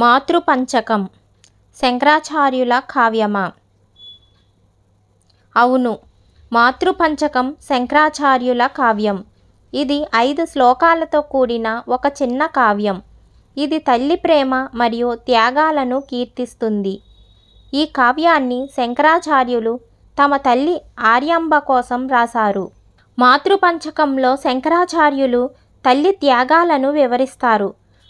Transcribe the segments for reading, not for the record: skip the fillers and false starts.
మాతృపంచకం శంకరాచార్యుల కావ్యమా? అవును, మాతృపంచకం శంకరాచార్యుల కావ్యం. ఇది 5 శ్లోకాలతో కూడిన ఒక చిన్న కావ్యం. ఇది తల్లి ప్రేమ మరియు త్యాగాలను కీర్తిస్తుంది. ఈ కావ్యాన్ని శంకరాచార్యులు తమ తల్లి ఆర్యాంబ కోసం రాశారు. మాతృపంచకంలో శంకరాచార్యులు తల్లి త్యాగాలను వివరిస్తారు.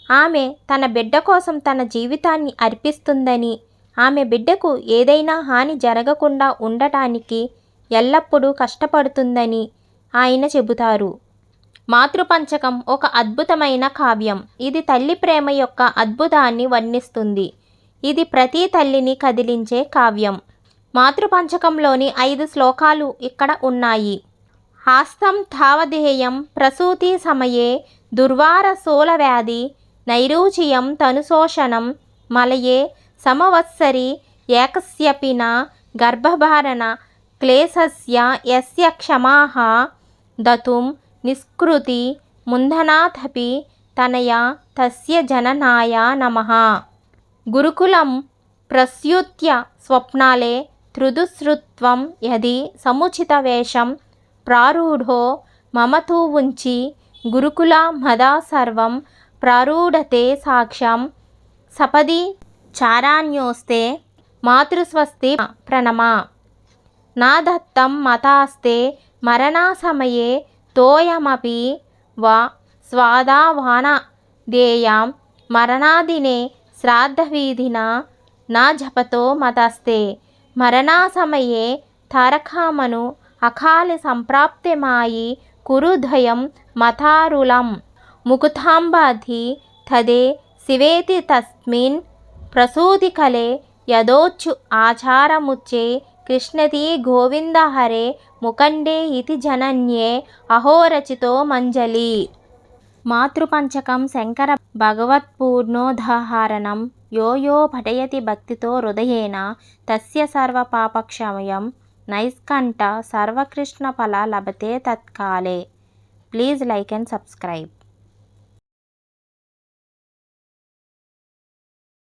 ఆమె తన బిడ్డ కోసం తన జీవితాన్ని అర్పిస్తుందని, ఆమె బిడ్డకు ఏదైనా హాని జరగకుండా ఉండటానికి ఎల్లప్పుడూ కష్టపడుతుందని ఆయన చెబుతారు. మాతృపంచకం ఒక అద్భుతమైన కావ్యం. ఇది తల్లి ప్రేమ యొక్క అద్భుతాన్ని వర్ణిస్తుంది. ఇది ప్రతి తల్లిని కదిలించే కావ్యం. మాతృపంచకంలోని 5 శ్లోకాలు ఇక్కడ ఉన్నాయి. హాస్తం తావదేయం ప్రసూతి సమయే దుర్వారసోలవ్యాధి నైరూచియం తనుశోషణం మలయే సమవత్సరి ఏకస్యపి న గర్భధారణ క్లేశస్య యస్య క్షమాః దతుం నిష్కృతి ముందనాథపి తనయా తస్య జననాయ నమః. గురుకులం ప్రస్యూత్య స్వప్నాలే త్రుదుశ్రుత్వం యది సముచిత వేషం ప్రారూఢో మమ తు ఉంచి గురుకుల మదా సర్వం ప్రారూఢతే సాక్ష్యం సపది చారాణ్యోస్తే మాతృస్వస్తి ప్రణమా. నా దత్తం మతాస్తే మరణసమయే తోయమపి వా స్వాదావానదేయాం మరణాదినే శ్రాద్ధవిధినా నా జపతో మతస్తే. మరణసమయే తారకామను అకాలి సంప్రాప్తిమాయి కురుద్వయం మతారులం ముకుతాంబాధి తదే శివేతి తస్మిన్ ప్రసూతికలే యదోచ్చు ఆచారముచ్చే కృష్ణతి గోవింద హరే ముకండే ఇతి జనన్యే అహోరచితో మంజలి. మాతృపంచకం శంకర భగవత్పూర్ణోదాహరణం యో యో పఠయతి భక్తితో హృదయేన తస్య సర్వ పాపక్షమయం నైష్కంఠ సర్వకృష్ణ ఫల లభతే తత్కాలే. Please like and subscribe.